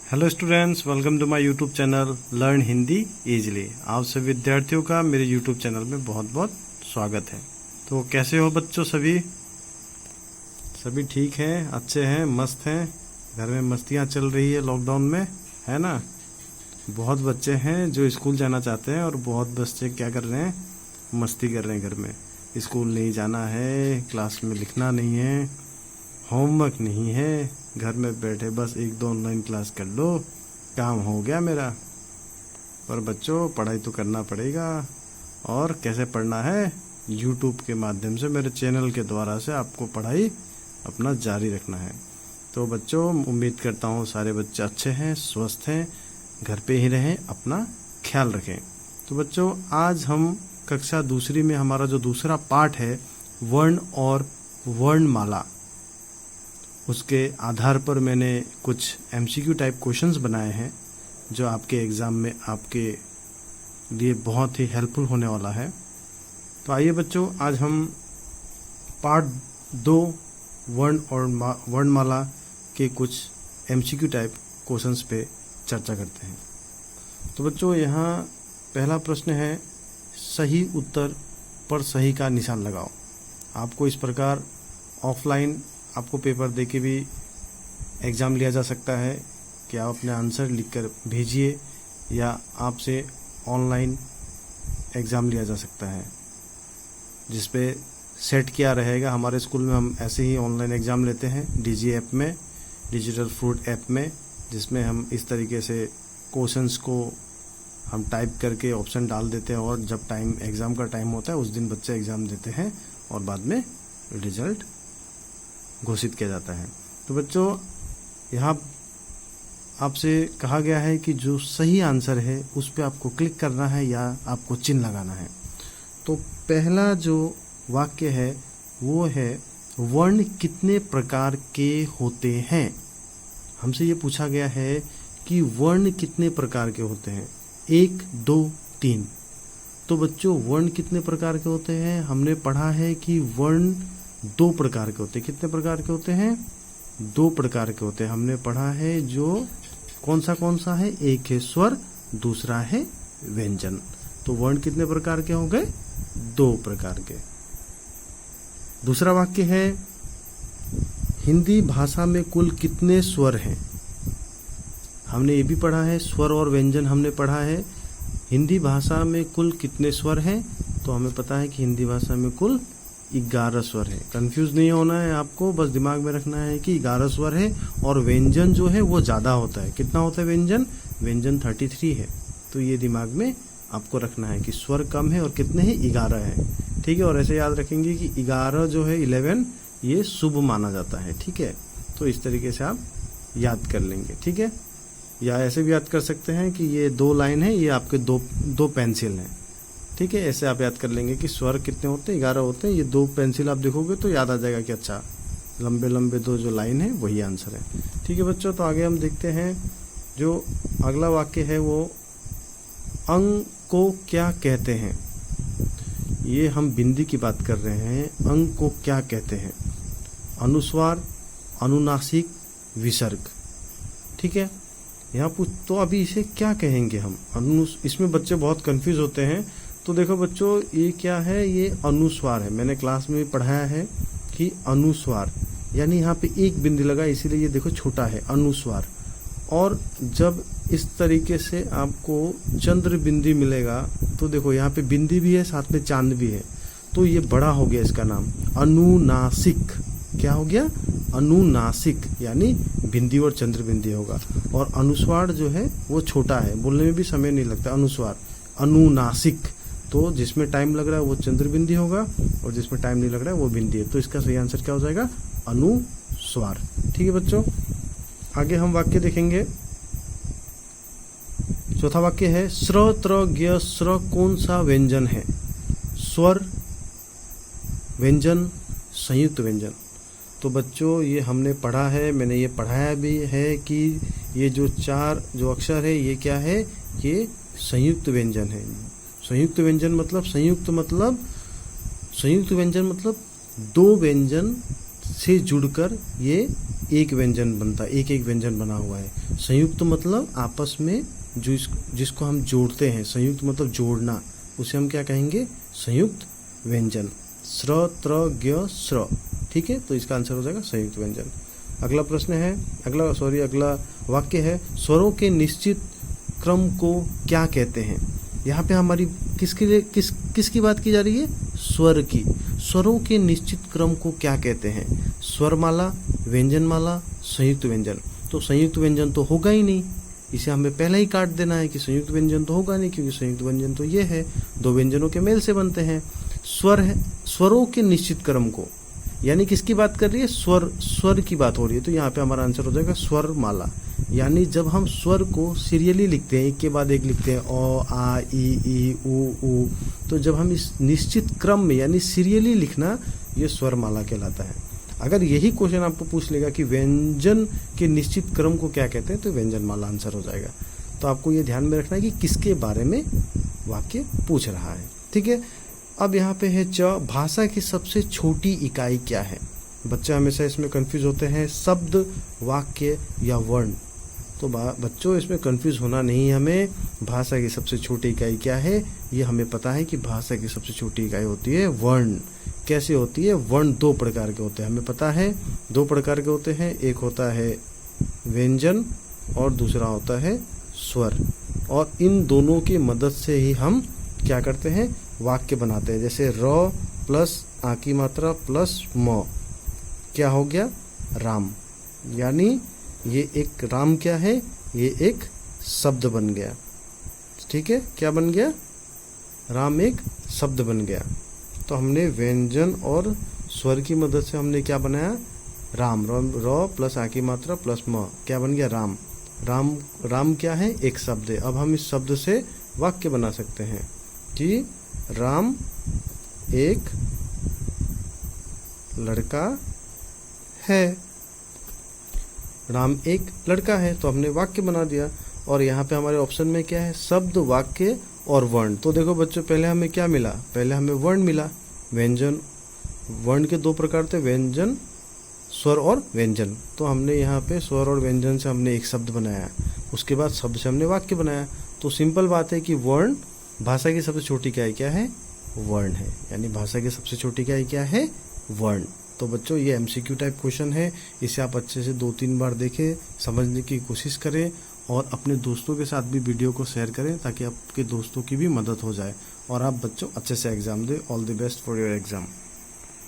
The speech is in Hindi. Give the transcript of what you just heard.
Hello students, welcome to my YouTube channel learn Hindi easily. आप सभी विद्यार्थियों का मेरे यूट्यूब चैनल में बहुत बहुत स्वागत है। तो कैसे हो बच्चों? सभी ठीक हैं, अच्छे हैं, मस्त हैं। घर में मस्तियां चल रही है लॉकडाउन में, है ना। बहुत बच्चे हैं जो स्कूल जाना चाहते हैं और बहुत बच्चे क्या कर रहे हैं, मस्ती कर रहे हैं। घर में स्कूल नहीं जाना है, क्लास में लिखना नहीं है, होमवर्क नहीं है, घर में बैठे बस एक दो ऑनलाइन क्लास कर लो, काम हो गया मेरा। पर बच्चों, पढ़ाई तो करना पड़ेगा। और कैसे पढ़ना है? यूट्यूब के माध्यम से, मेरे चैनल के द्वारा से आपको पढ़ाई अपना जारी रखना है। तो बच्चों, उम्मीद करता हूँ सारे बच्चे अच्छे हैं, स्वस्थ हैं, घर पे ही रहें, अपना ख्याल रखें। तो बच्चों, आज हम कक्षा दूसरी में हमारा जो दूसरा पार्ट है वर्ण और वर्णमाला, उसके आधार पर मैंने कुछ एमसीक्यू टाइप क्वेश्चंस बनाए हैं जो आपके एग्ज़ाम में आपके लिए बहुत ही हेल्पफुल होने वाला है। तो आइए बच्चों, आज हम पार्ट 2 वर्ण और वर्णमाला के कुछ एमसीक्यू टाइप क्वेश्चंस पे चर्चा करते हैं। तो बच्चों, यहाँ पहला प्रश्न है, सही उत्तर पर सही का निशान लगाओ। आपको इस प्रकार ऑफलाइन आपको पेपर देके भी एग्ज़ाम लिया जा सकता है कि आप अपने आंसर लिखकर भेजिए, या आपसे ऑनलाइन एग्ज़ाम लिया जा सकता है जिस पे सेट किया रहेगा। हमारे स्कूल में हम ऐसे ही ऑनलाइन एग्ज़ाम लेते हैं डीजी ऐप में, डिजिटल फ्रूट ऐप में, जिसमें हम इस तरीके से क्वेश्चंस को हम टाइप करके ऑप्शन डाल देते हैं और जब एग्ज़ाम का टाइम होता है उस दिन बच्चे एग्ज़ाम देते हैं और बाद में रिजल्ट घोषित किया जाता है। तो बच्चों, यहाँ आपसे कहा गया है कि जो सही आंसर है उस पर आपको क्लिक करना है या आपको चिन्ह लगाना है। तो पहला जो वाक्य है वो है, वर्ण कितने प्रकार के होते हैं। हमसे ये पूछा गया है कि वर्ण कितने प्रकार के होते हैं, 1 2 3। तो बच्चों, वर्ण कितने प्रकार के होते हैं? हमने पढ़ा है कि वर्ण 2 प्रकार के होते हैं। कितने प्रकार के होते हैं? 2 प्रकार के होते हैं। हमने पढ़ा है जो कौन सा है? एक है स्वर, दूसरा है व्यंजन। तो वर्ण कितने प्रकार के हो गए? 2 प्रकार के। दूसरा वाक्य है, हिंदी भाषा में कुल कितने स्वर हैं। हमने ये भी पढ़ा है, स्वर और व्यंजन हमने पढ़ा है। हिंदी भाषा में कुल कितने स्वर हैं? तो हमें पता है कि हिंदी भाषा में कुल 11 स्वर है। कंफ्यूज नहीं होना है आपको, बस दिमाग में रखना है कि 11 स्वर है और व्यंजन जो है वो ज़्यादा होता है। कितना होता है व्यंजन 33 है। तो ये दिमाग में आपको रखना है कि स्वर कम है और कितने हैं? 11 है। ठीक है। और ऐसे याद रखेंगे कि 11 जो है 11 ये शुभ माना जाता है। ठीक है। तो इस तरीके से आप याद कर लेंगे। ठीक है। या ऐसे भी याद कर सकते हैं कि ये 2 लाइन है, ये आपके दो पेंसिल हैं। ठीक है। ऐसे आप याद कर लेंगे कि स्वर कितने होते हैं? 11 होते हैं। ये 2 पेंसिल आप देखोगे तो याद आ जाएगा कि अच्छा, लंबे लंबे 2 जो लाइन है वही आंसर है। ठीक है बच्चों, तो आगे हम देखते हैं। जो अगला वाक्य है वो, अंग को क्या कहते हैं। ये हम बिंदी की बात कर रहे हैं। अंग को क्या कहते हैं? अनुस्वार, अनुनासिक, विसर्ग। ठीक है। यहाँ तो अभी इसे क्या कहेंगे हम? इसमें बच्चे बहुत कंफ्यूज होते हैं। तो देखो बच्चों, ये क्या है? ये अनुस्वार है। मैंने क्लास में पढ़ाया है कि अनुस्वार यानी यहाँ पे एक बिंदी लगा, इसीलिए ये देखो छोटा है, अनुस्वार। और जब इस तरीके से आपको चंद्र बिंदी मिलेगा तो देखो यहाँ पे बिंदी भी है, साथ में चांद भी है, तो ये बड़ा हो गया, इसका नाम अनुनासिक। क्या हो गया? अनुनासिक, यानी बिंदी और चंद्र बिंदी होगा। और अनुस्वार जो है वो छोटा है, बोलने में भी समय नहीं लगता। अनुस्वार, अनुनासिक। तो जिसमें टाइम लग रहा है वो चंद्र बिंदी होगा और जिसमें टाइम नहीं लग रहा है वो बिंदी है। तो इसका सही आंसर क्या हो जाएगा? अनुस्वार। ठीक है बच्चों, आगे हम वाक्य देखेंगे। चौथा वाक्य है, स्र त्र ज्ञ स्र कौन सा व्यंजन है? स्वर, व्यंजन, संयुक्त व्यंजन। तो बच्चों, ये हमने पढ़ा है, मैंने ये पढ़ाया भी है कि ये जो 4 जो अक्षर है ये क्या है? ये संयुक्त व्यंजन है। संयुक्त व्यंजन मतलब संयुक्त व्यंजन मतलब 2 व्यंजन से जुड़कर ये एक व्यंजन बनता है, एक एक व्यंजन बना हुआ है। संयुक्त मतलब आपस में जो जिसको हम जोड़ते हैं, संयुक्त मतलब जोड़ना, उसे हम क्या कहेंगे? संयुक्त व्यंजन। स्र त्र ज्ञ स्र, ठीक है, तो इसका आंसर हो जाएगा संयुक्त व्यंजन। अगला प्रश्न है, अगला वाक्य है, स्वरों के निश्चित क्रम को क्या कहते हैं? यहाँ पे हमारी किसकी बात की जा रही है? स्वर की। स्वरों के निश्चित क्रम को क्या कहते हैं? स्वरमाला, व्यंजनमाला, संयुक्त व्यंजन। तो संयुक्त व्यंजन तो होगा ही नहीं, इसे हमें पहले ही काट देना है कि संयुक्त व्यंजन तो होगा नहीं, क्योंकि संयुक्त व्यंजन तो ये है, दो व्यंजनों के मेल से बनते हैं। स्वर है, स्वरों के निश्चित क्रम को, यानी किसकी बात कर रही है? स्वर की बात हो रही है, तो यहाँ पे हमारा आंसर हो जाएगा स्वर माला। यानी जब हम स्वर को सीरियली लिखते हैं, एक के बाद एक लिखते हैं, अ आ ई उ, तो जब हम इस निश्चित क्रम में यानी सीरियली लिखना, ये स्वर माला कहलाता है। अगर यही क्वेश्चन आपको पूछ लेगा कि व्यंजन के निश्चित क्रम को क्या कहते हैं, तो व्यंजन माला आंसर हो जाएगा। तो आपको ये ध्यान में रखना है कि किसके बारे में वाक्य पूछ रहा है, ठीक है। अब यहाँ पे है च, भाषा की सबसे छोटी इकाई क्या है? बच्चे हमेशा इसमें कंफ्यूज होते हैं, शब्द, वाक्य या वर्ण। तो बच्चों इसमें कंफ्यूज होना नहीं है हमें। भाषा की सबसे छोटी इकाई क्या है? ये हमें पता है कि भाषा की सबसे छोटी इकाई होती है वर्ण। कैसे होती है? वर्ण दो प्रकार के होते हैं, हमें पता है दो प्रकार के होते हैं। एक होता है व्यंजन और दूसरा होता है स्वर, और इन दोनों की मदद से ही हम क्या करते हैं? वाक्य बनाते हैं। जैसे र प्लस आ की मात्रा प्लस म, क्या हो गया? राम। यानी ये एक राम क्या है? ये एक शब्द बन गया, ठीक है। क्या बन गया? राम एक शब्द बन गया। तो हमने व्यंजन और स्वर की मदद से हमने क्या बनाया? राम। र प्लस आ की मात्रा प्लस म, क्या बन गया? राम। राम क्या है? एक शब्द है। अब हम इस शब्द से वाक्य बना सकते हैं कि राम एक लड़का है। राम एक लड़का है, तो हमने वाक्य बना दिया। और यहाँ पे हमारे ऑप्शन में क्या है? शब्द, वाक्य और वर्ण। तो देखो बच्चों, पहले हमें क्या मिला? पहले हमें वर्ण मिला। व्यंजन, वर्ण के दो प्रकार थे, व्यंजन, स्वर और व्यंजन। तो हमने यहाँ पे स्वर और व्यंजन से हमने एक शब्द बनाया, उसके बाद शब्द से हमने वाक्य बनाया। तो सिंपल बात है कि वर्ण, भाषा की सबसे छोटी इकाई क्या है? वर्ण है। यानी भाषा की सबसे छोटी इकाई क्या है? वर्ण। तो बच्चों ये एमसीक्यू टाइप क्वेश्चन है, इसे आप अच्छे से 2-3 बार देखें, समझने की कोशिश करें और अपने दोस्तों के साथ भी वीडियो को शेयर करें ताकि आपके दोस्तों की भी मदद हो जाए और आप बच्चों अच्छे से एग्जाम दें। All the best for your exam.